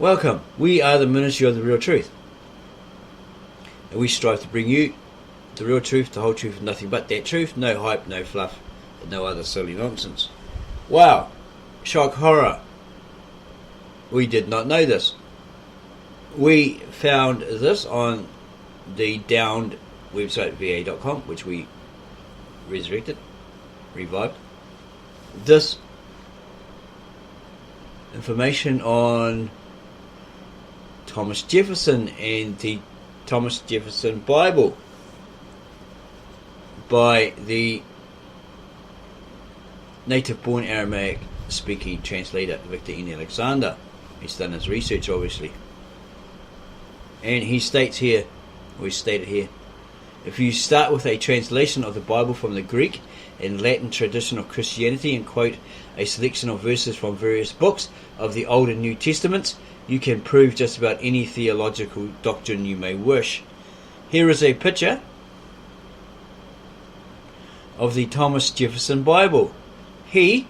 Welcome. We are the Ministry of the Real Truth. And we strive to bring you the real truth, the whole truth, and nothing but that truth. No hype, no fluff, and no other silly nonsense. Wow. Shock horror. We did not know this. We found this on the downed website va.com, which we revived. This information on Thomas Jefferson and the Thomas Jefferson Bible by the native-born Aramaic-speaking translator Victor N. Alexander. He's done his research, obviously. And he states here, if you start with a translation of the Bible from the Greek and Latin tradition of Christianity and quote a selection of verses from various books of the Old and New Testaments, you can prove just about any theological doctrine you may wish. Here is a picture of the Thomas Jefferson Bible. He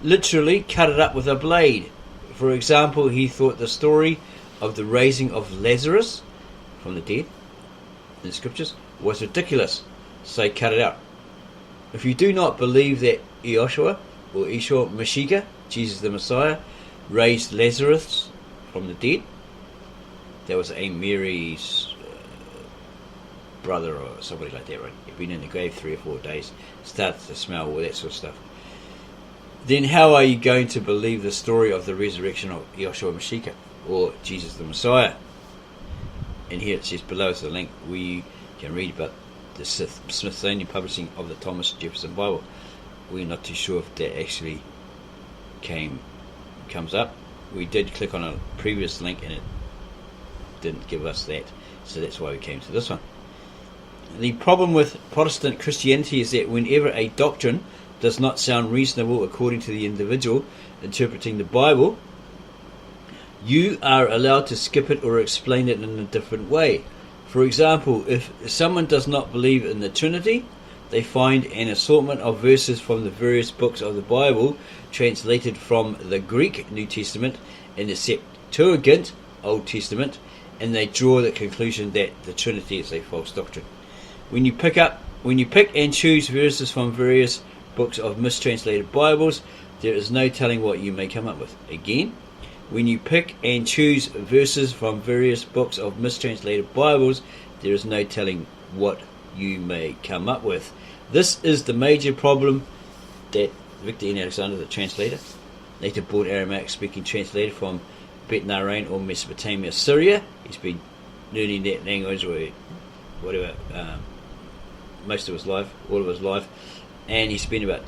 literally cut it up with a blade. For example, he thought the story of the raising of Lazarus from the dead in the scriptures was ridiculous, so he cut it out. If you do not believe that Yeshua Mashiach, Jesus the Messiah, raised Lazarus from the dead, that was a Mary's brother or somebody like that, right? He'd been in the grave 3 or 4 days, started to smell, all that sort of stuff. Then how are you going to believe the story of the resurrection of Yeshua Mashiach or Jesus the Messiah? And here it says below is the link where you can read about the Smithsonian publishing of the Thomas Jefferson Bible. We're not too sure if that actually comes up. We did click on a previous link and it didn't give us that, so that's why we came to this one. The problem with Protestant Christianity is that whenever a doctrine does not sound reasonable according to the individual interpreting the Bible, you are allowed to skip it or explain it in a different way. For example, if someone does not believe in the Trinity, they find an assortment of verses from the various books of the Bible translated from the Greek New Testament and the Septuagint Old Testament, and they draw the conclusion that the Trinity is a false doctrine. When you pick and choose verses from various books of mistranslated Bibles, there is no telling what you may come up with. Again, when you pick and choose verses from various books of mistranslated Bibles, there is no telling what you may come up with. This is the major problem that Victor N. Alexander, the translator, native-born Aramaic-speaking translator from Bet Narain or Mesopotamia, Syria, he's been learning that language or whatever most of his life, all of his life, and he spent about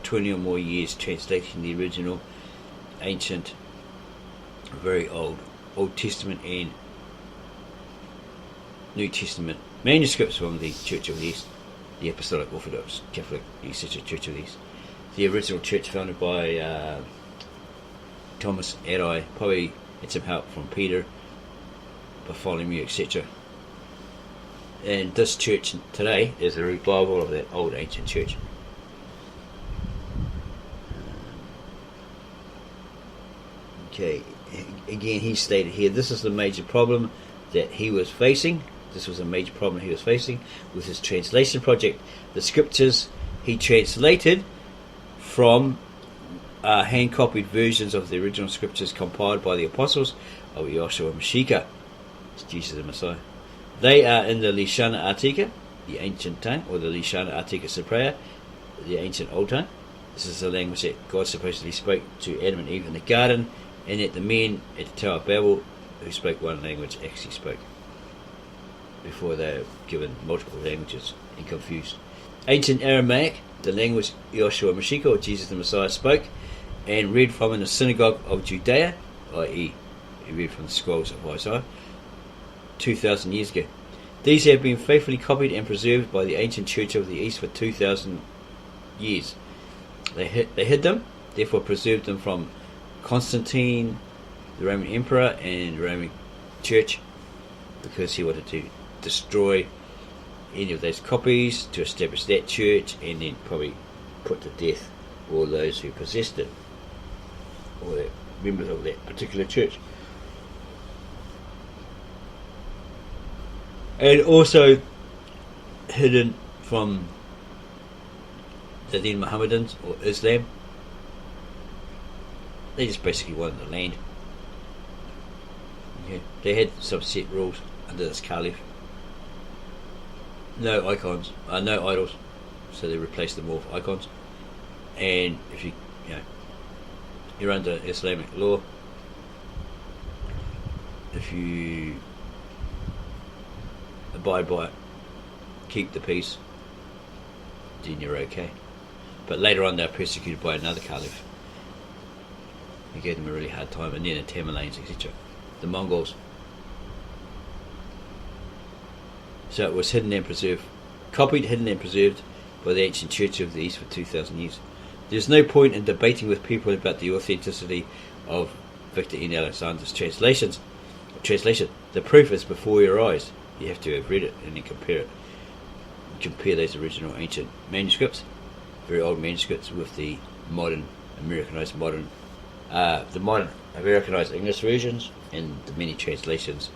20 or more years translating the original ancient, very Old Testament and New Testament manuscripts from the Church of the East, the Apostolic Orthodox Catholic etc. Church of the East, the original church founded by Thomas Ari, probably had some help from Peter, Bartholomew, etc. And this church today is a revival of that old ancient church. Okay, again he stated here, this is the major problem that he was facing. This was a major problem he was facing with his translation project. The scriptures he translated from hand-copied versions of the original scriptures compiled by the apostles of Yeshua Mashiach, Jesus the Messiah. They are in the Lishana Artika, the ancient tongue, or the Lishana Artika Cypriot, the ancient old tongue. This is the language that God supposedly spoke to Adam and Eve in the garden, and that the men at the Tower of Babel, who spoke one language, actually spoke before they were given multiple languages and confused. Ancient Aramaic, the language Yeshua Mashiach, or Jesus the Messiah, spoke and read from in the synagogue of Judea, i.e. he read from the scrolls of Isaiah, 2,000 years ago. These have been faithfully copied and preserved by the ancient Church of the East for 2,000 years. They hid them, therefore preserved them from Constantine, the Roman Emperor, and the Roman Church, because he wanted to destroy any of those copies to establish that church, and then probably put to death all those who possessed it, or members of that particular church. And also hidden from the then Mohammedans or Islam. They just basically wanted the land. Okay. They had some set rules under this caliph. No icons, no idols, so they replaced them all with icons. And if you're under Islamic law, if you abide by it, keep the peace, then you're okay. But later on, they were persecuted by another caliph. He gave them a really hard time, and then the Tamerlanes, etc., the Mongols. So it was hidden and preserved, copied, hidden and preserved by the ancient Church of the East for 2,000 years. There's no point in debating with people about the authenticity of Victor N. Alexander's translation. The proof is before your eyes. You have to have read it and then compare it. Compare those original ancient manuscripts, very old manuscripts, with the modern Americanized English versions, and the many translations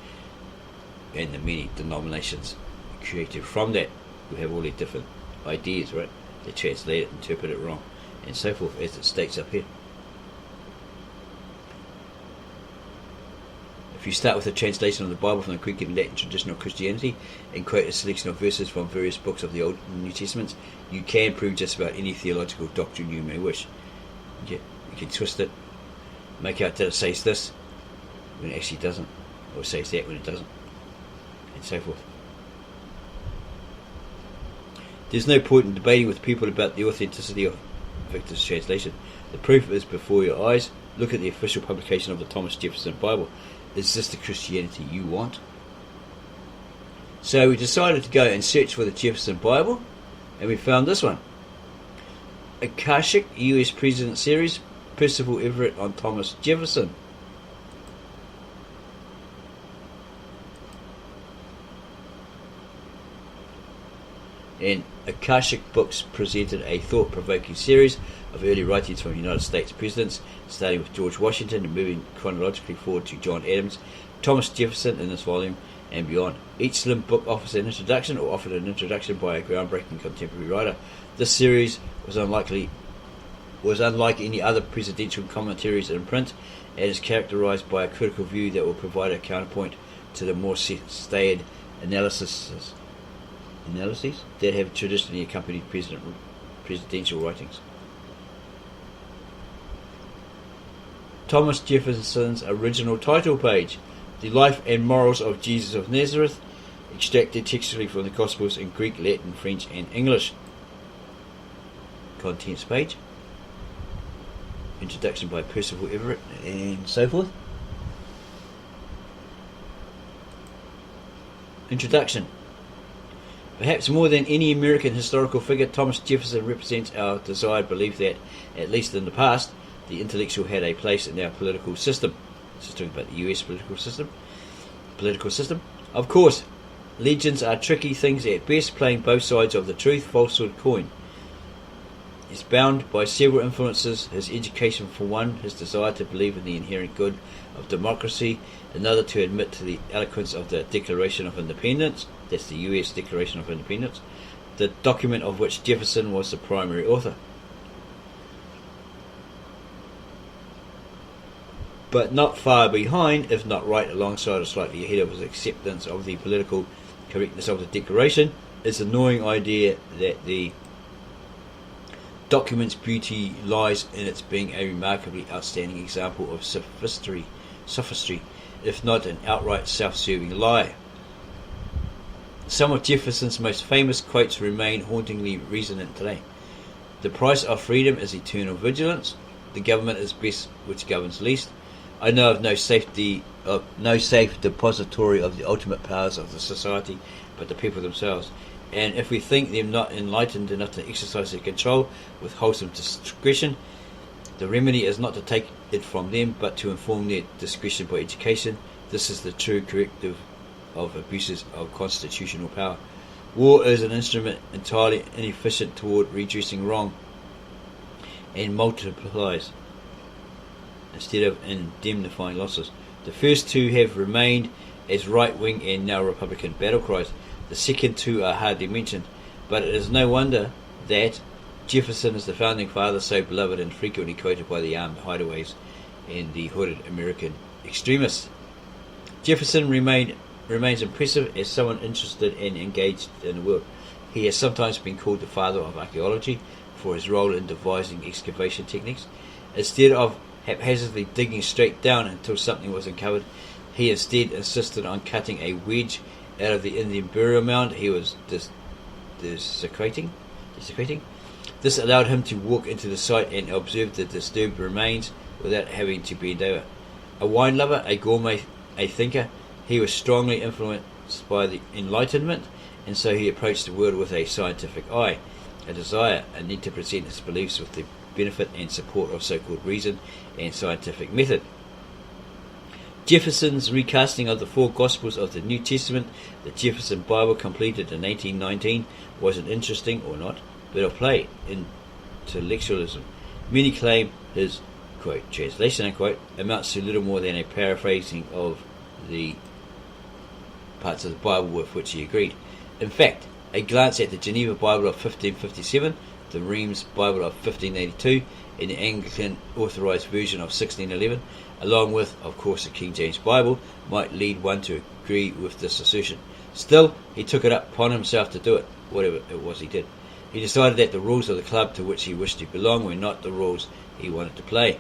and the many denominations created from that. We have all these different ideas, right? They translate it, interpret it wrong, and so forth, as it states up here. If you start with a translation of the Bible from the Greek and Latin tradition of Christianity and quote a selection of verses from various books of the Old and New Testaments, you can prove just about any theological doctrine you may wish. You can twist it, make out that it says this when it actually doesn't, or says that when it doesn't, and so forth. There's no point in debating with people about the authenticity of Victor's translation. The proof is before your eyes. Look at the official publication of the Thomas Jefferson Bible. Is this the Christianity you want? So we decided to go and search for the Jefferson Bible, and we found this one. Akashic US President Series, Percival Everett on Thomas Jefferson. And Akashic Books presented a thought-provoking series of early writings from United States presidents, starting with George Washington and moving chronologically forward to John Adams, Thomas Jefferson in this volume, and beyond. Each slim book offers an introduction, or offered an introduction by a groundbreaking contemporary writer. This series was unlike any other presidential commentaries in print, and is characterized by a critical view that will provide a counterpoint to the more staid analyses that have traditionally accompanied presidential writings. Thomas Jefferson's original title page, The Life and Morals of Jesus of Nazareth, extracted textually from the Gospels in Greek, Latin, French and English. Contents page, introduction by Percival Everett, and so forth. Introduction. Perhaps more than any American historical figure, Thomas Jefferson represents our desired belief that, at least in the past, the intellectual had a place in our political system. This is talking about the US political system. Of course, legends are tricky things at best, playing both sides of the truth-falsehood coin. He's bound by several influences: his education for one, his desire to believe in the inherent good of democracy, another to admit to the eloquence of the Declaration of Independence, that's the US Declaration of Independence, the document of which Jefferson was the primary author. But not far behind, if not right alongside or slightly ahead of his acceptance of the political correctness of the Declaration, is the gnawing idea that the document's beauty lies in its being a remarkably outstanding example of sophistry, if not an outright self-serving lie. Some of Jefferson's most famous quotes remain hauntingly resonant today. The price of freedom is eternal vigilance. The government is best which governs least. I know of no safe depository of the ultimate powers of the society but the people themselves. And if we think them not enlightened enough to exercise their control with wholesome discretion, the remedy is not to take it from them, but to inform their discretion by education. This is the true corrective of abuses of constitutional power. War is an instrument entirely inefficient toward reducing wrong, and multiplies instead of indemnifying losses. The first two have remained as right-wing and now Republican battle cries. The second two are hardly mentioned, but it is no wonder that Jefferson is the founding father, so beloved and frequently quoted by the armed hideaways and the hooded American extremists. Jefferson remains impressive as someone interested and engaged in the world. He has sometimes been called the father of archaeology for his role in devising excavation techniques. Instead of haphazardly digging straight down until something was uncovered, he instead insisted on cutting a wedge out of the Indian burial mound he was desecrating. This allowed him to walk into the site and observe the disturbed remains without having to bend over. A wine lover, a gourmet, a thinker, he was strongly influenced by the Enlightenment, and so he approached the world with a scientific eye, a desire, a need to present his beliefs with the benefit and support of so-called reason and scientific method. Jefferson's recasting of the four Gospels of the New Testament, the Jefferson Bible, completed in 1819, was an interesting, or not, bit of play, intellectualism. Many claim his, quote, translation, unquote, amounts to little more than a paraphrasing of the parts of the Bible with which he agreed. In fact, a glance at the Geneva Bible of 1557, the Reims Bible of 1582, and the Anglican Authorized Version of 1611, along with, of course, the King James Bible, might lead one to agree with this assertion. Still, he took it upon himself to do it, whatever it was he did. He decided that the rules of the club to which he wished to belong were not the rules he wanted to play.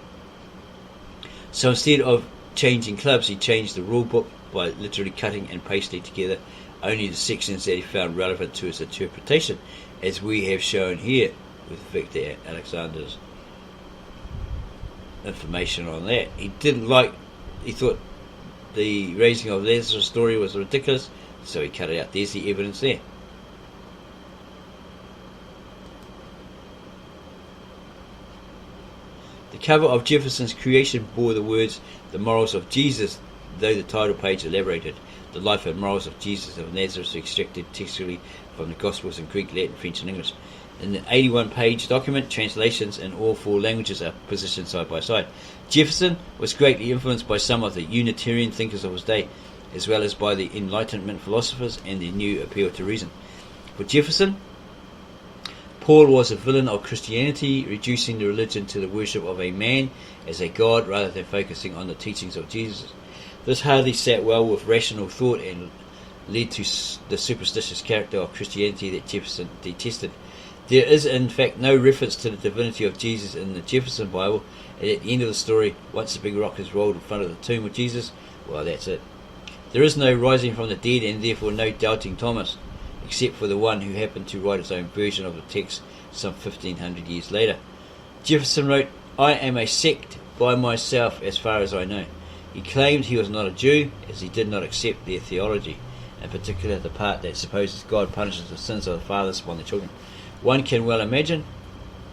So instead of changing clubs, he changed the rule book by literally cutting and pasting together only the sections that he found relevant to his interpretation, as we have shown here with Victor Alexander's information on that. He thought the raising of Lazarus story was ridiculous, so he cut it out. There's the evidence there. The cover of Jefferson's creation bore the words, "The Morals of Jesus," though the title page elaborated. The life and morals of Jesus of Nazareth were extracted textually from the Gospels in Greek, Latin, French and English. In the 81-page document, translations in all four languages are positioned side by side. Jefferson was greatly influenced by some of the Unitarian thinkers of his day, as well as by the Enlightenment philosophers and the new appeal to reason. For Jefferson, Paul was a villain of Christianity, reducing the religion to the worship of a man as a god rather than focusing on the teachings of Jesus. This hardly sat well with rational thought and led to the superstitious character of Christianity that Jefferson detested. There is in fact no reference to the divinity of Jesus in the Jefferson Bible, and at the end of the story, once the big rock is rolled in front of the tomb of Jesus, well, that's it. There is no rising from the dead and therefore no doubting Thomas, except for the one who happened to write his own version of the text some 1500 years later. Jefferson wrote, "I am a sect by myself as far as I know." He claimed he was not a Jew, as he did not accept their theology, in particular the part that supposes God punishes the sins of the fathers upon the children. One can well imagine.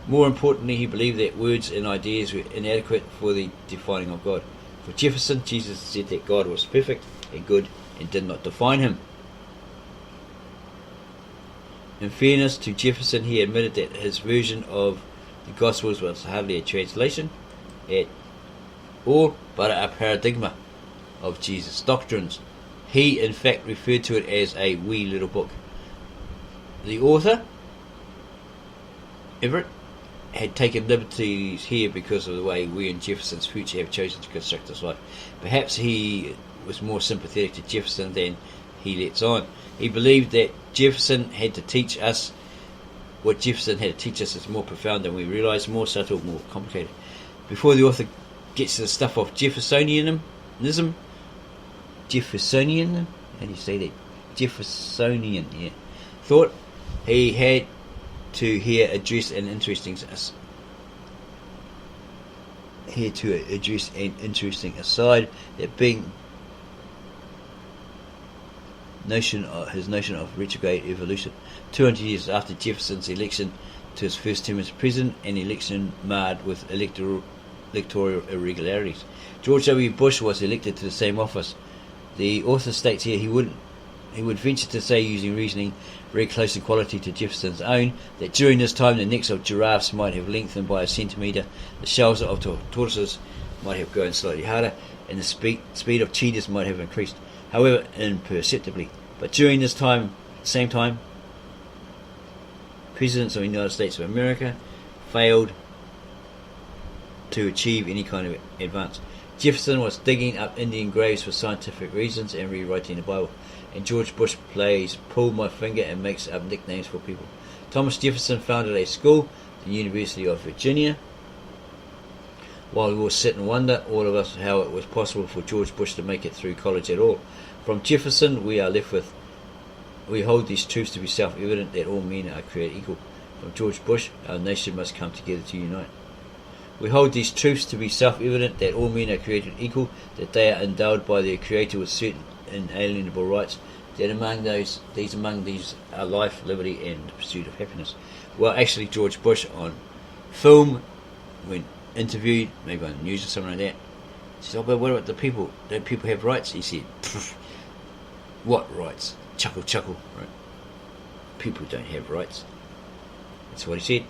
More importantly, he believed that words and ideas were inadequate for the defining of God. For Jefferson, Jesus said that God was perfect and good and did not define him. In fairness to Jefferson, he admitted that his version of the Gospels was hardly a translation at all, but a paradigma of Jesus' doctrines. He, in fact, referred to it as a wee little book. The author, Everett, had taken liberties here because of the way we in Jefferson's future have chosen to construct his life. Perhaps he was more sympathetic to Jefferson than he lets on. He believed that Jefferson had to teach us what Jefferson had to teach us is more profound than we realise, more subtle, more complicated. Before the author gets to the stuff of Jeffersonian, how do you say that? Jeffersonian, yeah. Thought he had to here address an interesting aside, that being his notion of retrograde evolution. 200 years after Jefferson's election to his first term as president, an election marred with electoral irregularities, George W. Bush was elected to the same office. The author states here he would venture to say, using reasoning very close in quality to Jefferson's own, that during this time the necks of giraffes might have lengthened by a centimetre, the shells of tortoises might have grown slightly harder, and the speed of cheetahs might have increased, however imperceptibly. But during this same time, presidents of the United States of America failed to achieve any kind of advance. Jefferson was digging up Indian graves for scientific reasons and rewriting the Bible, and George Bush plays pull my finger and makes up nicknames for people. Thomas Jefferson founded a school, the University of Virginia. While we will sit and wonder, all of us, how it was possible for George Bush to make it through college at all. From Jefferson we hold these truths to be self-evident, that all men are created equal. From George Bush, our nation must come together to unite. We hold these truths to be self-evident, that all men are created equal, that they are endowed by their Creator with certain inalienable rights, that among these are life, liberty, and the pursuit of happiness. Well, actually, George Bush on film, when interviewed, maybe on the news or something like that, says, "Oh, but what about the people? Don't people have rights?" He said, "What rights?" Chuckle, chuckle. Right? People don't have rights. That's what he said.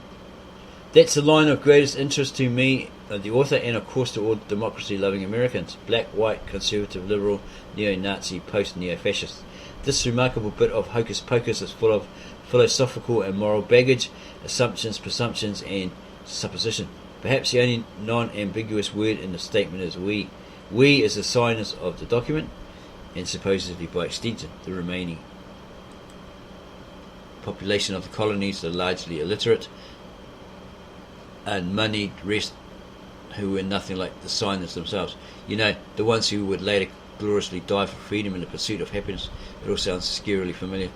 That's the line of greatest interest to me, the author, and of course to all democracy-loving Americans, black, white, conservative, liberal, neo-Nazi, post-neo-fascist. This remarkable bit of hocus-pocus is full of philosophical and moral baggage, assumptions, presumptions, and supposition. Perhaps the only non-ambiguous word in the statement is we. We is the signers of the document, and supposedly by extension the remaining population of the colonies, the largely illiterate and moneyed rest, who were nothing like the signers themselves. You know, the ones who would later gloriously die for freedom in the pursuit of happiness. It all sounds scarily familiar.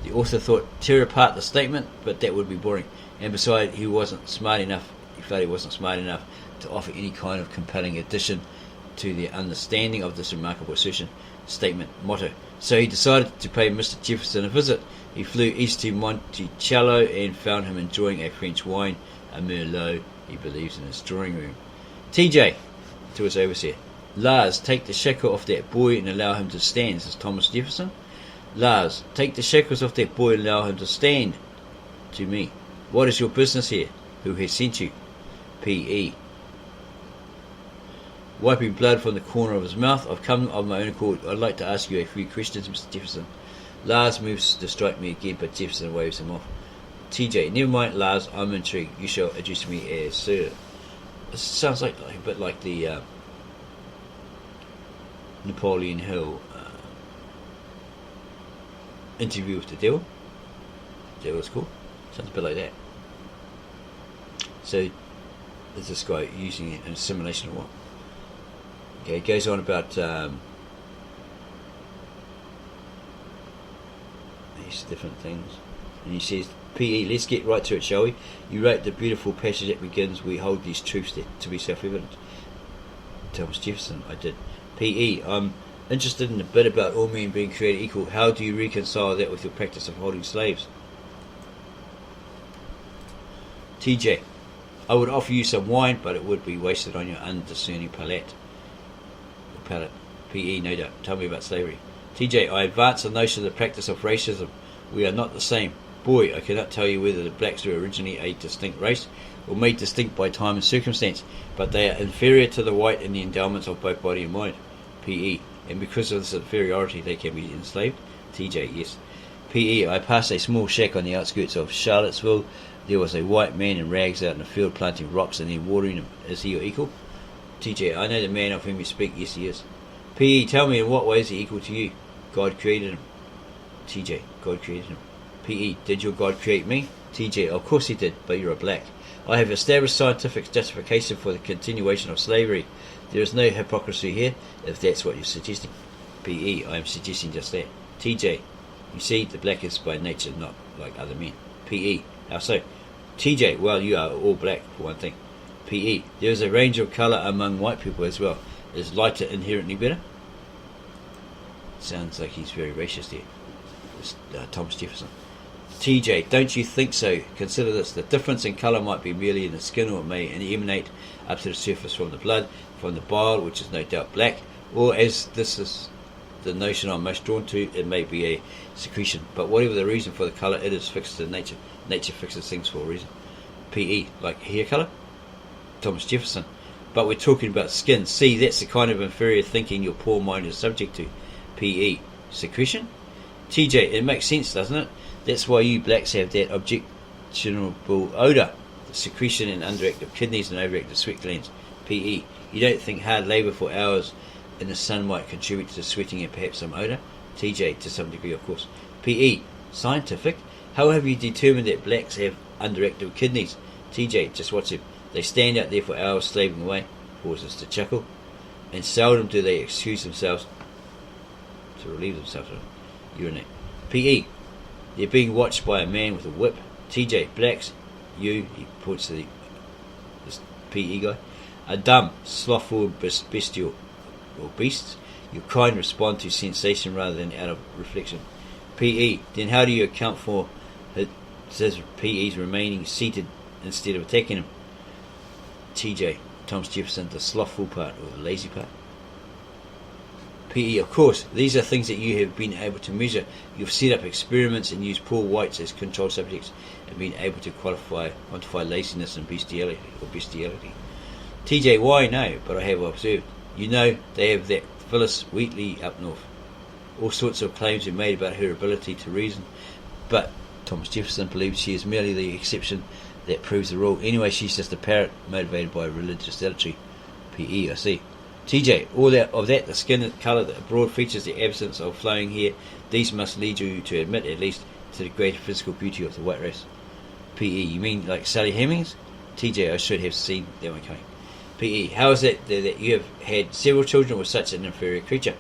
The author thought tear apart the statement, but that would be boring. And besides, he felt he wasn't smart enough to offer any kind of compelling addition to the understanding of this remarkable assertion, statement, motto. So he decided to pay Mr. Jefferson a visit. He flew east to Monticello and found him enjoying a French wine, a Merlot, he believes, in his drawing room. TJ, to his overseer, Lars, take the shackle off that boy and allow him to stand, says Thomas Jefferson. Lars, take the shackles off that boy and allow him to stand. To me, what is your business here? Who has sent you? P.E. Wiping blood from the corner of his mouth, I've come of my own accord. I'd like to ask you a few questions, Mr. Jefferson. Lars moves to strike me again, but Jefferson waves him off. TJ, never mind, Lars, I'm intrigued. You shall address me as sir. This sounds like a bit like the Napoleon Hill interview with the devil. Is that what it's called? Sounds a bit like that. So, is this guy using an assimilation or what? Okay, it goes on about these different things. And he says, P.E., let's get right to it, shall we? You wrote the beautiful passage that begins, we hold these truths to be self-evident. Thomas Jefferson, I did. P.E., I'm interested in the bit about all men being created equal. How do you reconcile that with your practice of holding slaves? TJ, I would offer you some wine, but it would be wasted on your undiscerning palate. P.E., no doubt. Tell me about slavery. TJ, I advance the notion of the practice of racism. We are not the same. Boy, I cannot tell you whether the blacks were originally a distinct race or made distinct by time and circumstance, but they are inferior to the white in the endowments of both body and mind. P.E., and because of this inferiority they can be enslaved. TJ, yes. P.E., I passed a small shack on the outskirts of Charlottesville. There was a white man in rags out in the field planting rocks and then watering them. Is he your equal? TJ, I know the man of whom you speak. Yes, he is. P.E., tell me, in what way is he equal to you? God created him. TJ, God created him. P.E., did your God create me? TJ, of course he did, but you're a black. I have established scientific justification for the continuation of slavery. There is no hypocrisy here, if that's what you're suggesting. P.E., I am suggesting just that. TJ, you see, the black is by nature not like other men. P.E., how so? TJ, well, you are all black, for one thing. P.E., there is a range of colour among white people as well. Is lighter inherently better? Sounds like he's very racist here. This, Thomas Jefferson. TJ, don't you think so? Consider this. The difference in colour might be merely in the skin, or it may emanate up to the surface from the blood, from the bile, which is no doubt black, or as this is the notion I'm most drawn to, it may be a secretion. But whatever the reason for the colour, it is fixed to nature. Nature fixes things for a reason. P.E., like hair colour? Thomas Jefferson. But we're talking about skin. C, that's the kind of inferior thinking your poor mind is subject to. PE, secretion. TJ, it makes sense, doesn't it? That's why you blacks have that objectionable odour, the secretion in underactive kidneys and overactive sweat glands. PE, you don't think hard labour for hours in the sun might contribute to sweating and perhaps some odour? TJ, to some degree, of course. PE, scientific. How have you determined that blacks have underactive kidneys? TJ, just watch them. They stand out there for hours slaving away, pauses to chuckle, and seldom do they excuse themselves to relieve themselves of urinate. PE, they're being watched by a man with a whip. TJ, blacks, you, he points to this PE guy, are dumb, slothful, bestial, or beasts. Your kind respond to sensation rather than out of reflection. PE, then how do you account for it says PE's remaining seated instead of attacking him? TJ, Thomas Jefferson, the slothful part or the lazy part. PE, of course, these are things that you have been able to measure. You've set up experiments and used poor whites as control subjects and been able to quantify laziness and bestiality. TJ, why? No, but I have observed. You know, they have that Phyllis Wheatley up north. All sorts of claims are made about her ability to reason, but Thomas Jefferson believes she is merely the exception that proves the rule. Anyway, she's just a parrot motivated by religious zealotry. PE, I see. TJ, all that of that, the skin colour, the broad features, the absence of flowing hair, these must lead you to admit, at least, to the greater physical beauty of the white race. PE, you mean like Sally Hemings? TJ, I should have seen that one coming. PE, how is it that you have had several children with such an inferior creature?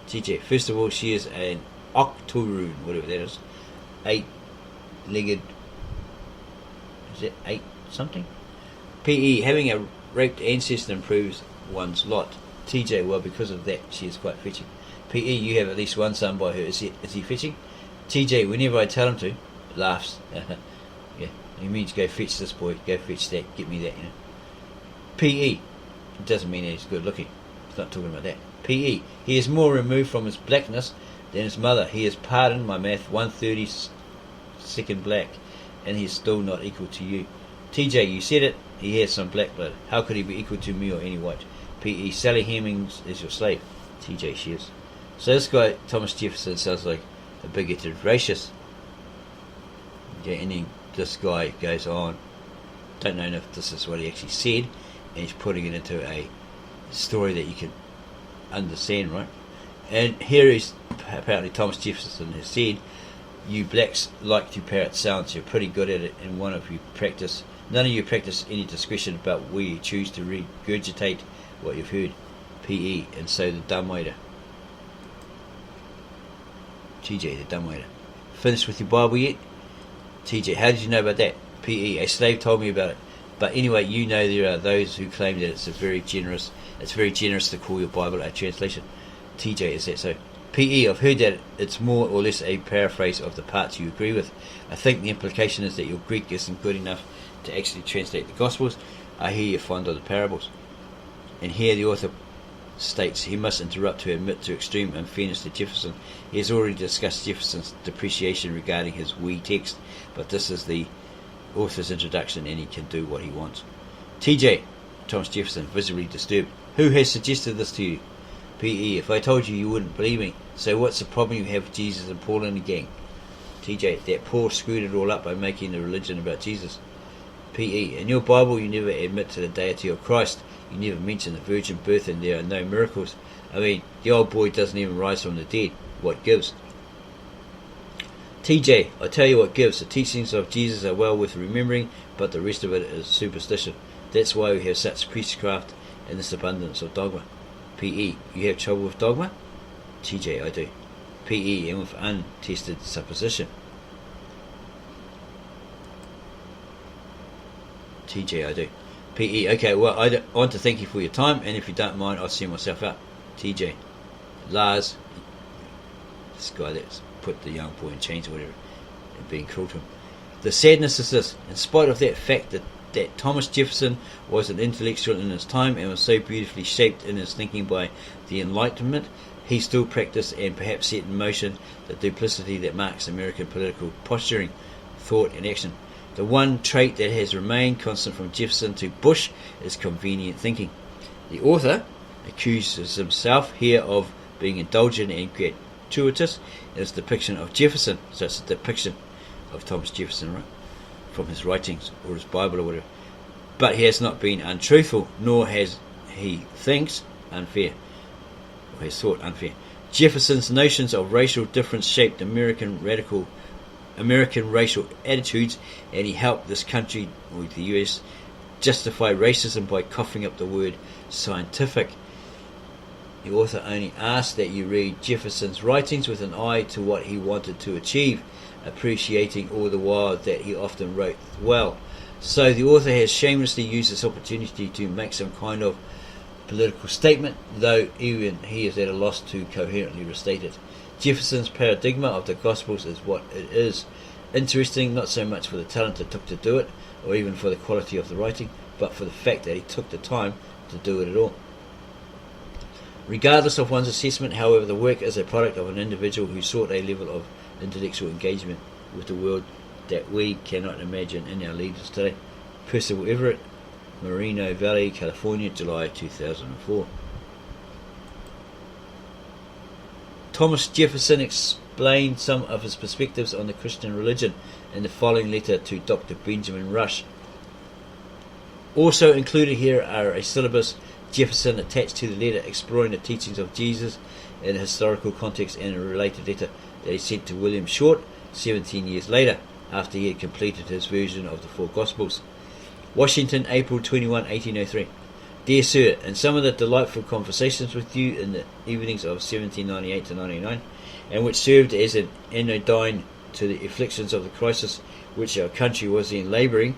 TJ, first of all, she is an octoroon, whatever that is, 8-legged, is it 8 something? PE, having a raped ancestor improves one's lot. TJ, well, because of that, she is quite fetching. PE, you have at least one son by her. Is he fetching? TJ, whenever I tell him to, laughs. Yeah, he means go fetch this boy, go fetch that, get me that, you know. PE, it doesn't mean that he's good looking. It's not talking about that. PE, he is more removed from his blackness than his mother. He is, pardon my math, 1/32 black, and he is still not equal to you. TJ, you said it, he has some black blood. How could he be equal to me or any white? PE, Sally Hemings is your slave. TJ, she is. So this guy, Thomas Jefferson, sounds like a bigoted racist. Okay, and then this guy goes on, don't know if this is what he actually said, and he's putting it into a story that you can understand, right? And here is apparently Thomas Jefferson has said, you blacks like to parrot sounds, you're pretty good at it, and none of you practice any discretion about where you choose to regurgitate what you've heard. PE, and so the dumbwaiter. TJ, the dumbwaiter. Finished with your Bible yet? TJ, how did you know about that? PE, a slave told me about it. But anyway, you know there are those who claim that it's very generous to call your Bible a translation. TJ, is that so? PE, I've heard that it's more or less a paraphrase of the parts you agree with. I think the implication is that your Greek isn't good enough to actually translate the Gospels. I hear you're fond of the parables. And here the author states he must interrupt to admit to extreme unfairness to Jefferson. He has already discussed Jefferson's depreciation regarding his wee text, but this is the author's introduction and he can do what he wants. TJ, Thomas Jefferson, visibly disturbed. Who has suggested this to you? PE, if I told you, you wouldn't believe me. So what's the problem you have with Jesus and Paul and the gang? TJ, that Paul screwed it all up by making the religion about Jesus. PE, in your Bible you never admit to the deity of Christ. You never mention the virgin birth and there are no miracles. I mean, the old boy doesn't even rise from the dead. What gives? TJ, I tell you what gives. The teachings of Jesus are well worth remembering, but the rest of it is superstition. That's why we have such priestcraft and this abundance of dogma. PE, you have trouble with dogma? TJ, I do. PE, and with untested supposition. TJ, I do. PE, okay, well, I want to thank you for your time, and if you don't mind, I'll see myself out. TJ, Lars, this guy that's put the young boy in chains or whatever, and being cruel to him. The sadness is this, in spite of that fact that Thomas Jefferson was an intellectual in his time and was so beautifully shaped in his thinking by the Enlightenment, he still practiced and perhaps set in motion the duplicity that marks American political posturing, thought and action. The one trait that has remained constant from Jefferson to Bush is convenient thinking. The author accuses himself here of being indulgent and gratuitous in his depiction of Jefferson. So it's a depiction of Thomas Jefferson, right, from his writings or his Bible or whatever. But he has not been untruthful, nor has he thinks unfair, or has thought unfair. Jefferson's notions of racial difference shaped American racial attitudes, and he helped this country, or the US, justify racism by coughing up the word scientific. The author only asks that you read Jefferson's writings with an eye to what he wanted to achieve, appreciating all the while that he often wrote well. So the author has shamelessly used this opportunity to make some kind of political statement, though even he is at a loss to coherently restate it. Jefferson's paradigma of the Gospels is what it is. Interesting, not so much for the talent it took to do it, or even for the quality of the writing, but for the fact that he took the time to do it at all. Regardless of one's assessment, however, the work is a product of an individual who sought a level of intellectual engagement with the world that we cannot imagine in our leaders today. Percival Everett, Moreno Valley, California, July 2004. Thomas Jefferson explained some of his perspectives on the Christian religion in the following letter to Dr. Benjamin Rush. Also included here are a syllabus Jefferson attached to the letter exploring the teachings of Jesus in a historical context, and a related letter that he sent to William Short 17 years later, after he had completed his version of the four Gospels. Washington, April 21, 1803. Dear Sir, in some of the delightful conversations with you in the evenings of 1798 to 99, and which served as an anodyne to the afflictions of the crisis which our country was in labouring,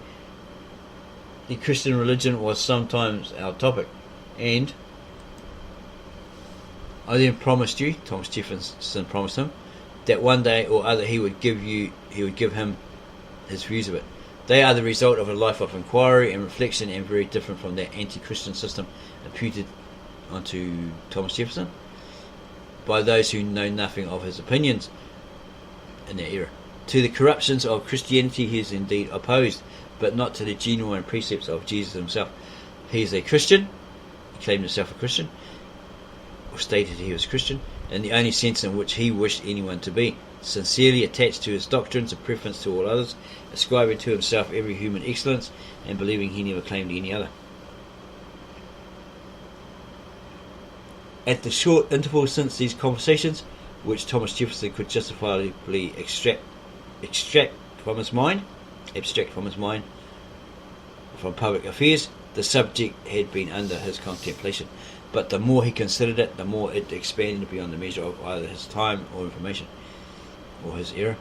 the Christian religion was sometimes our topic, and I then promised you, Thomas Jefferson promised him, that one day or other he would give him his views of it. They are the result of a life of inquiry and reflection, and very different from that anti-Christian system imputed onto Thomas Jefferson by those who know nothing of his opinions in that era. To the corruptions of Christianity he is indeed opposed, but not to the genuine precepts of Jesus himself. He is a Christian, he claimed himself a Christian, or stated he was Christian, in the only sense in which he wished anyone to be, sincerely attached to his doctrines of preference to all others, ascribing to himself every human excellence, and believing he never claimed any other. At the short interval since these conversations, which Thomas Jefferson could justifiably abstract from his mind from public affairs, the subject had been under his contemplation. But the more he considered it, the more it expanded beyond the measure of either his time or information, or his era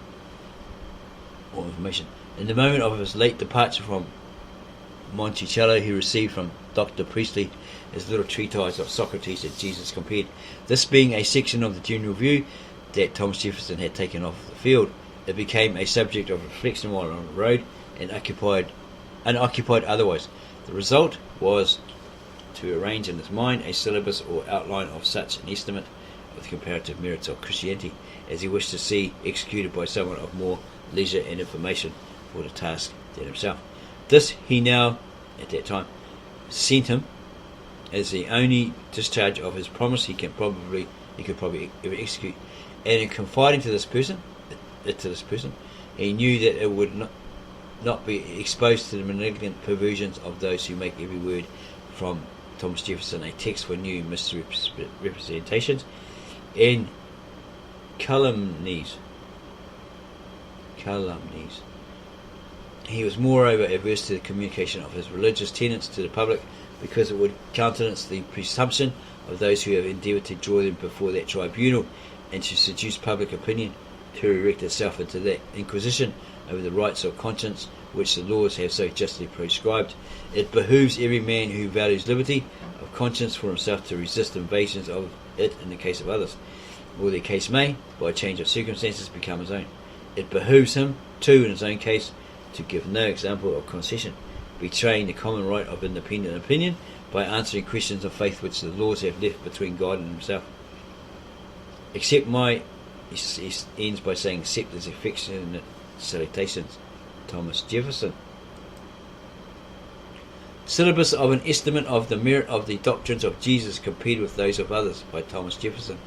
or information. In the moment of his late departure from Monticello, he received from Dr. Priestley his little treatise of Socrates that Jesus compared, this being a section of the general view that Thomas Jefferson had taken off the field. It became a subject of reflection while on the road, and unoccupied otherwise. The result was to arrange in his mind a syllabus or outline of such an estimate of the comparative merits of Christianity as he wished to see executed by someone of more leisure and information for the task than himself. This he now, at that time, sent him as the only discharge of his promise he could probably ever execute. And in confiding to this person, he knew that it would not be exposed to the malignant perversions of those who make every word from Thomas Jefferson a text for new misrepresentations and calumnies. He was moreover averse to the communication of his religious tenets to the public, because it would countenance the presumption of those who have endeavoured to draw them before that tribunal, and to seduce public opinion to erect itself into that inquisition over the rights of conscience which the laws have so justly prescribed. It behooves every man who values liberty of conscience for himself to resist invasions of it in the case of others, or their case may, by change of circumstances, become his own. It behooves him, too, in his own case, to give no example of concession, betraying the common right of independent opinion by answering questions of faith which the laws have left between God and himself. He ends by saying, accept his affectionate salutations. Thomas Jefferson. Syllabus of an estimate of the merit of the doctrines of Jesus compared with those of others, by Thomas Jefferson.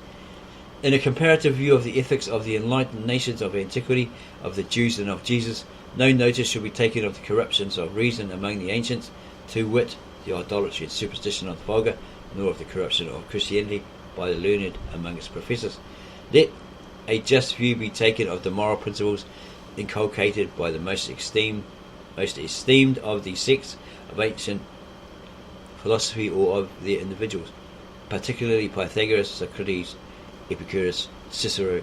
In a comparative view of the ethics of the enlightened nations of antiquity, of the Jews and of Jesus, no notice should be taken of the corruptions of reason among the ancients, to wit, the idolatry and superstition of the vulgar, nor of the corruption of Christianity by the learned among its professors. Let a just view be taken of the moral principles inculcated by the most esteemed of the sects of ancient philosophy, or of their individuals, particularly Pythagoras, Socrates, Epicurus, Cicero,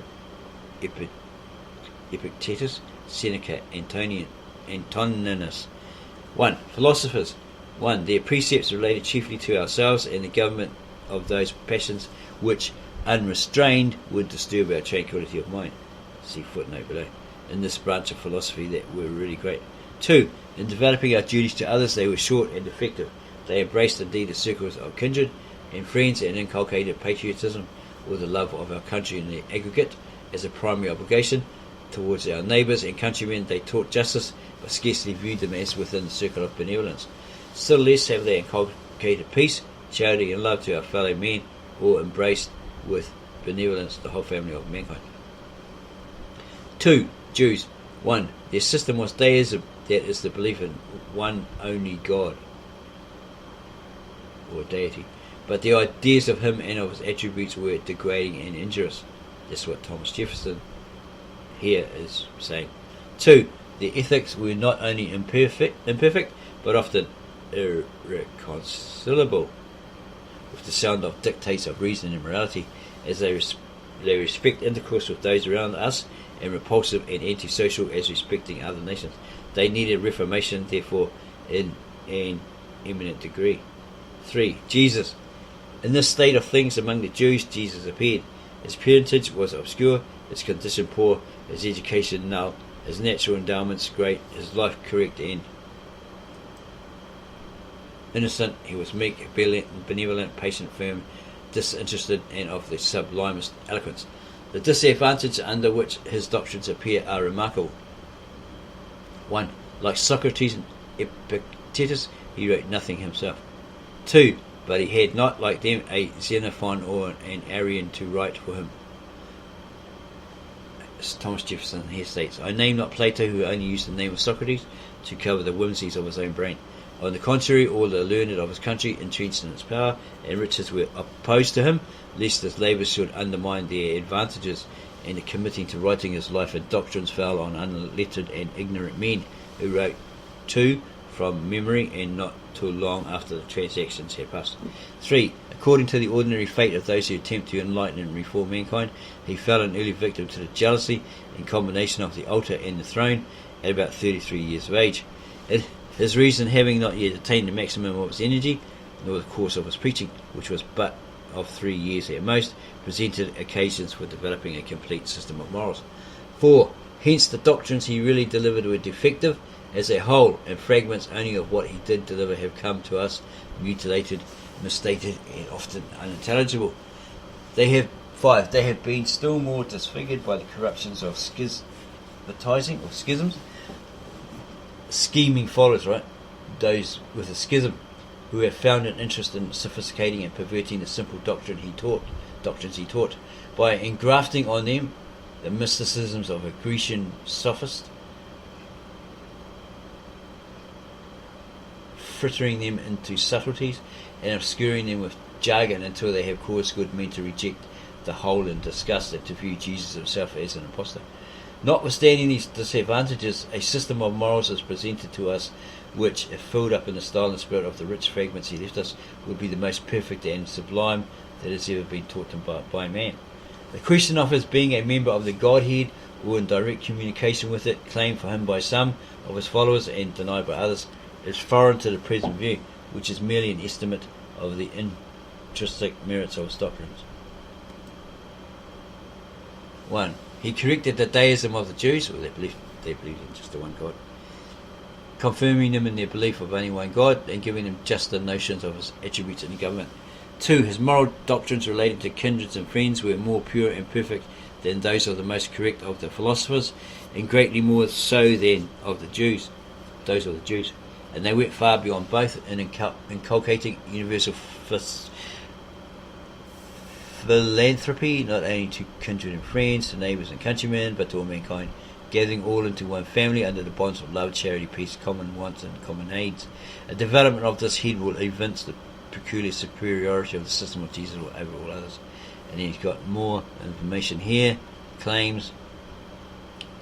Epictetus, Seneca, Antoninus. 1. Philosophers. 1. Their precepts related chiefly to ourselves and the government of those passions which, unrestrained, would disturb our tranquillity of mind. See footnote below. In this branch of philosophy that were really great. 2. In developing our duties to others, they were short and effective. They embraced indeed the circles of kindred and friends, and inculcated patriotism, or the love of our country in the aggregate, as a primary obligation. Towards our neighbours and countrymen they taught justice, but scarcely viewed them as within the circle of benevolence. Still less have they inculcated peace, charity and love to our fellow men, or embraced with benevolence the whole family of mankind. 2. Jews. 1. Their system was deism, that is the belief in one only God, or deity, but the ideas of him and of his attributes were degrading and injurious. That's what Thomas Jefferson here is saying. 2. The ethics were not only imperfect, but often irreconcilable with the sound of dictates of reason and morality, as they respect intercourse with those around us, and repulsive and antisocial as respecting other nations. They needed reformation, therefore, in an eminent degree. 3. Jesus. In this state of things among the Jews, Jesus appeared. His parentage was obscure, his condition poor, his education null, his natural endowments great, his life correct and innocent. He was meek, benevolent, patient, firm, disinterested, and of the sublimest eloquence. The disadvantages under which his doctrines appear are remarkable. 1. Like Socrates and Epictetus, he wrote nothing himself. 2. But he had not, like them, a Xenophon or an Arian to write for him. As Thomas Jefferson here states, I name not Plato, who only used the name of Socrates to cover the whimsies of his own brain. On the contrary, all the learned of his country, entrenched in its power and riches, were opposed to him, lest his labours should undermine their advantages, and the committing to writing his life and doctrines fell on unlettered and ignorant men, who wrote too from memory and not too long after the transactions had passed. 3. According to the ordinary fate of those who attempt to enlighten and reform mankind, he fell an early victim to the jealousy and combination of the altar and the throne at about 33 years of age. His reason having not yet attained the maximum of its energy, nor the course of his preaching, which was but of 3 years at most, presented occasions for developing a complete system of morals. 4. Hence the doctrines he really delivered were defective as a whole, and fragments only of what he did deliver have come to us mutilated, misstated, and often unintelligible. 5. They have been still more disfigured by the corruptions of schismatizing or schisms. Scheming followers, right? Those with a schism, who have found an interest in sophisticating and perverting the simple doctrines he taught, by engrafting on them the mysticisms of a Grecian sophist, frittering them into subtleties, and obscuring them with jargon until they have caused good men to reject the whole in disgust, and to view Jesus himself as an impostor. Notwithstanding these disadvantages, a system of morals is presented to us which, if filled up in the style and spirit of the rich fragments he left us, would be the most perfect and sublime that has ever been taught by man. The question of his being a member of the Godhead, or in direct communication with it, claimed for him by some of his followers and denied by others, is foreign to the present view, which is merely an estimate of the intrinsic merits of his doctrines. 1. He corrected the deism of the Jews, or they believed in just the one God, confirming them in their belief of only one God, and giving them just the notions of his attributes in the government. 2. His moral doctrines relating to kindreds and friends were more pure and perfect than those of the most correct of the philosophers, and greatly more so than of the Jews, those of the Jews. And they went far beyond both in inculcating universal philanthropy, not only to kindred and friends, to neighbours and countrymen, but to all mankind, gathering all into one family under the bonds of love, charity, peace, common wants and common aids. A development of this head will evince the peculiar superiority of the system of Jesus over all others. And then he's got more information here. Claims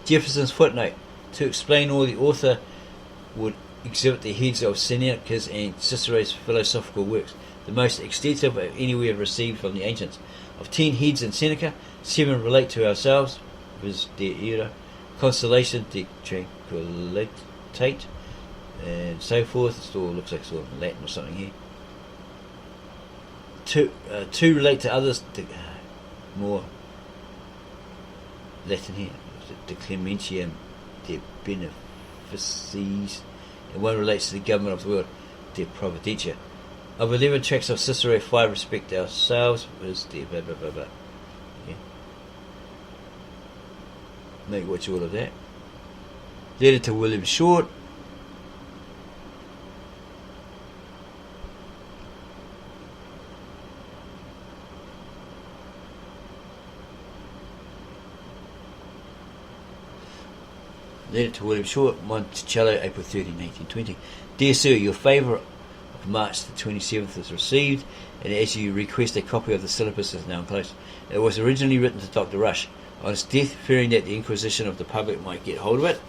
Jefferson's footnote. To explain all, the author would exhibit the heads of Seneca's and Cicero's philosophical works, the most extensive of any we have received from the ancients. Of 10 heads in Seneca, 7 relate to ourselves, viz. De Ira, Constellation, De Tranquillitate, and so forth. It still looks like sort of Latin or something here. Two relate to others, more Latin here, De Clementiam, De Benefices, and one relates to the government of the world, De Providentia. Of 11 tracts of Cicero, 5 respect ourselves, is De blah blah blah blah. Yeah. Make watch all of that. Letter to William Short. Letter to William Short, Monticello, April 13, 1820. Dear Sir, your favour of March the 27th is received, and as you request a copy of the syllabus is now enclosed. It was originally written to Dr. Rush. On his death, fearing that the Inquisition of the public might get hold of it,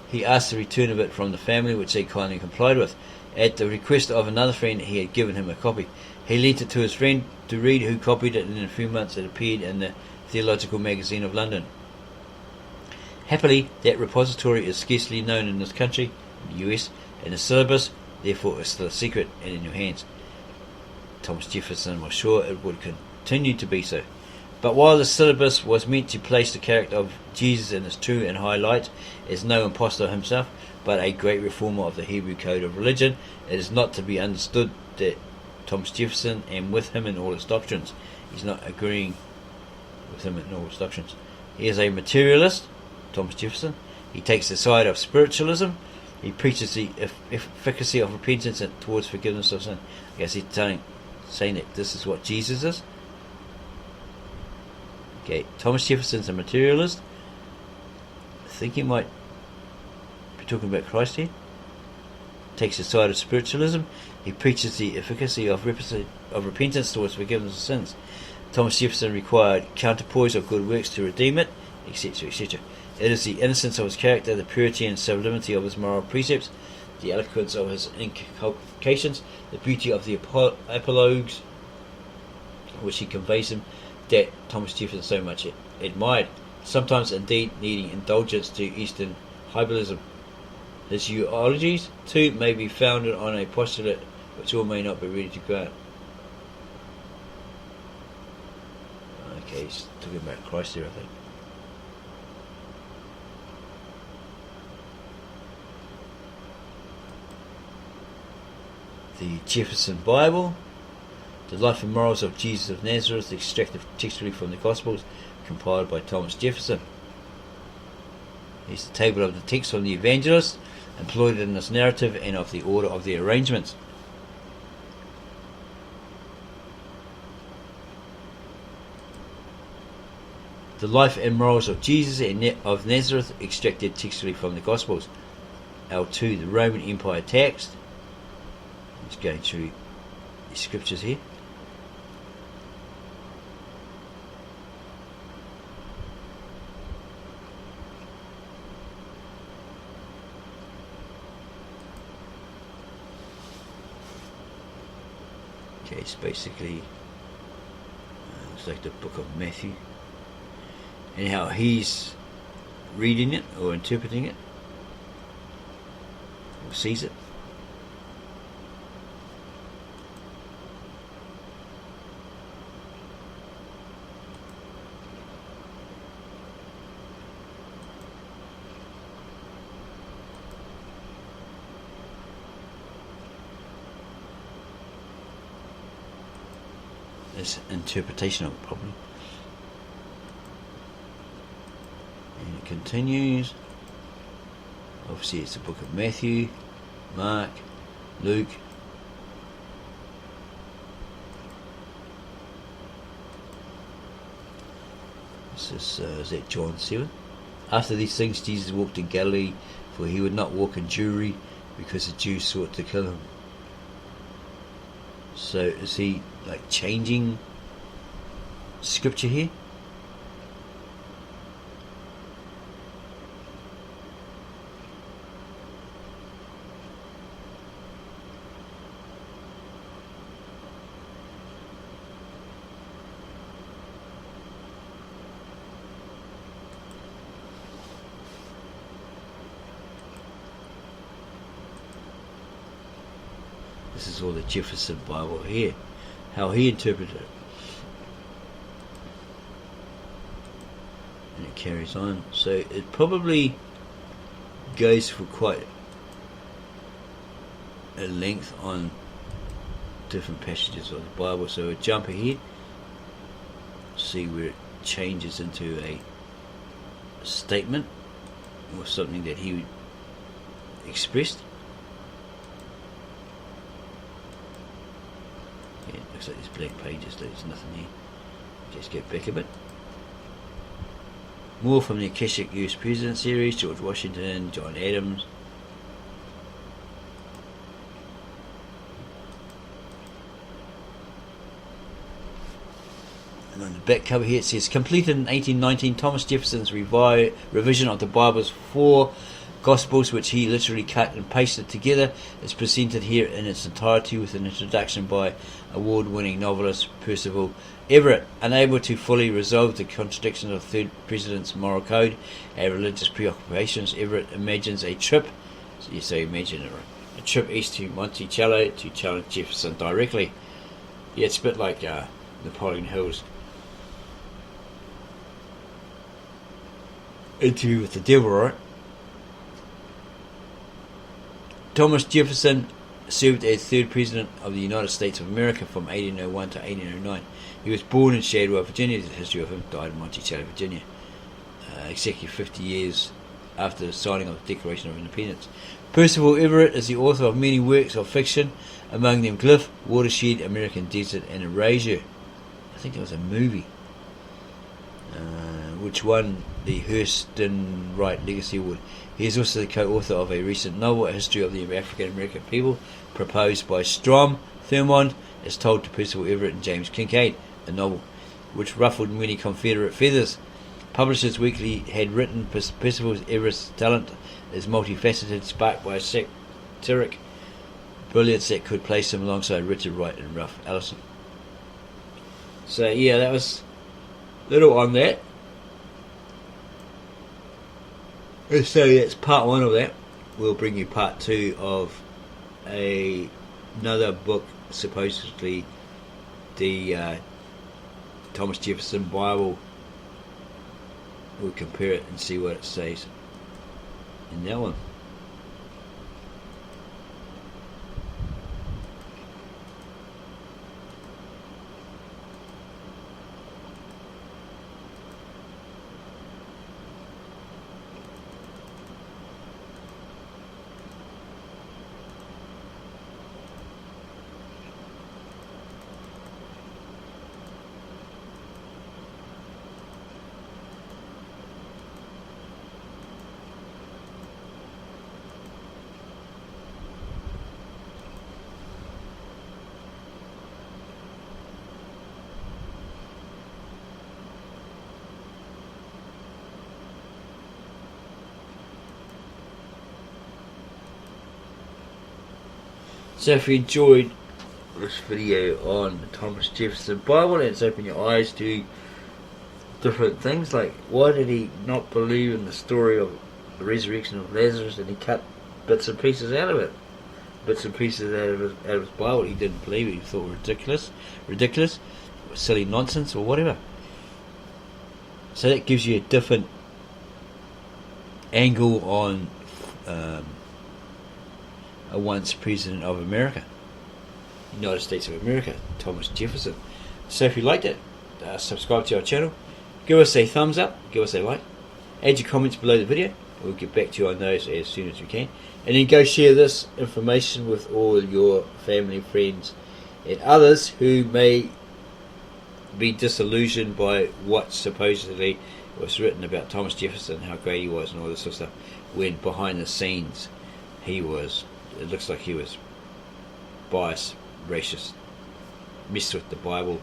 he asked the return of it from the family, which they kindly complied with. At the request of another friend, he had given him a copy. He lent it to his friend to read, who copied it, and in a few months it appeared in the Theological Magazine of London. Happily, that repository is scarcely known in this country, in the US, and the syllabus, therefore, is still a secret and in your hands. Thomas Jefferson was sure it would continue to be so. But while the syllabus was meant to place the character of Jesus in its true and high light, as no impostor himself, but a great reformer of the Hebrew code of religion, it is not to be understood that Thomas Jefferson, and with him in all his doctrines, he's not agreeing with him in all his doctrines. He is a materialist, Thomas Jefferson. He takes the side of spiritualism. He preaches the efficacy of repentance towards forgiveness of sin. I guess he's saying that this is what Jesus is. Okay, Thomas Jefferson's a materialist. I think he might be talking about Christ here. Takes the side of spiritualism. He preaches the efficacy of repentance towards forgiveness of sins. Thomas Jefferson required counterpoise of good works to redeem it, etc., etc. It is the innocence of his character, the purity and sublimity of his moral precepts, the eloquence of his inculcations, the beauty of the apologues which he conveys him, that Thomas Jefferson so much admired, sometimes indeed needing indulgence to Eastern hyperbalism. His eulogies, too, may be founded on a postulate which all may not be ready to grant. Okay, he's talking about Christ here, I think. The Jefferson Bible, the life and morals of Jesus of Nazareth, extracted textually from the Gospels, compiled by Thomas Jefferson. Here's the table of the text from the evangelists, employed in this narrative, and of the order of their arrangements. The life and morals of Jesus of Nazareth, extracted textually from the Gospels. L2, the Roman Empire taxed. Just going through the scriptures here. Okay, it's basically it's like the book of Matthew, and how he's reading it or interpreting it or sees it. This interpretation of it, probably. And it continues. Obviously it's the book of Matthew, Mark, Luke. This is that John 7. After these things Jesus walked in Galilee, for he would not walk in Jewry, because the Jews sought to kill him. So is he like changing scripture here? This is all the Jefferson Bible here, how he interpreted it. And it carries on. So it probably goes for quite a length on different passages of the Bible. So we'll jump ahead, see where it changes into a statement or something that he expressed. Yeah, it looks like there's blank pages, there's nothing here. Just get back a bit. More from the Akashic US President series, George Washington, John Adams. And on the back cover here it says, completed in 1819, Thomas Jefferson's revision of the Bible's 4 Gospels, which he literally cut and pasted together, is presented here in its entirety with an introduction by award-winning novelist Percival Everett. Unable to fully resolve the contradictions of the third president's moral code and religious preoccupations, Everett imagines a trip, imagine a trip east to Monticello to challenge Jefferson directly. Yeah, it's a bit like Napoleon Hill's interview with the devil, right? Thomas Jefferson served as third president of the United States of America from 1801 to 1809. He was born in Shadwell, Virginia. The history of him died in Monticello, Virginia, exactly 50 years after the signing of the Declaration of Independence. Percival Everett is the author of many works of fiction, among them Glyph, Watershed, American Desert, and Erasure. I think there was a movie which won the Hurston Wright Legacy Award. He is also the co-author of a recent novel, A History of the African American People, proposed by Strom Thurmond, as told to Percival Everett and James Kincaid, a novel which ruffled many Confederate feathers. Publishers Weekly had written Percival Everett's talent is multifaceted, sparked by a satiric brilliance that could place him alongside Richard Wright and Ralph Ellison. So yeah, that was little on that. So that's part 1 of that. We'll bring you part 2 of another book, supposedly the Thomas Jefferson Bible. We'll compare it and see what it says in that one. So if you enjoyed this video on the Thomas Jefferson Bible, and it's opened your eyes to different things, like why did he not believe in the story of the resurrection of Lazarus, and he cut bits and pieces out of it, bits and pieces out of his Bible he didn't believe it, he thought ridiculous, silly nonsense or whatever. So that gives you a different angle on a once president of America, United States of America, Thomas Jefferson. So if you liked it, subscribe to our channel, give us a thumbs up, give us a like, Add your comments below the video. We'll get back to you on those as soon as we can. And then go share this information with all your family, friends, and others who may be disillusioned by what supposedly was written about Thomas Jefferson, how great he was and all this sort of stuff, when behind the scenes it looks like he was biased, racist, messed with the Bible,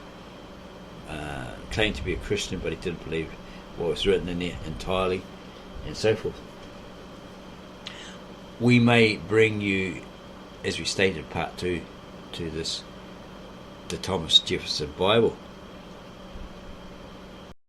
claimed to be a Christian but he didn't believe what was written in there entirely, and so forth. We may bring you, as we stated, part 2 to the Thomas Jefferson Bible.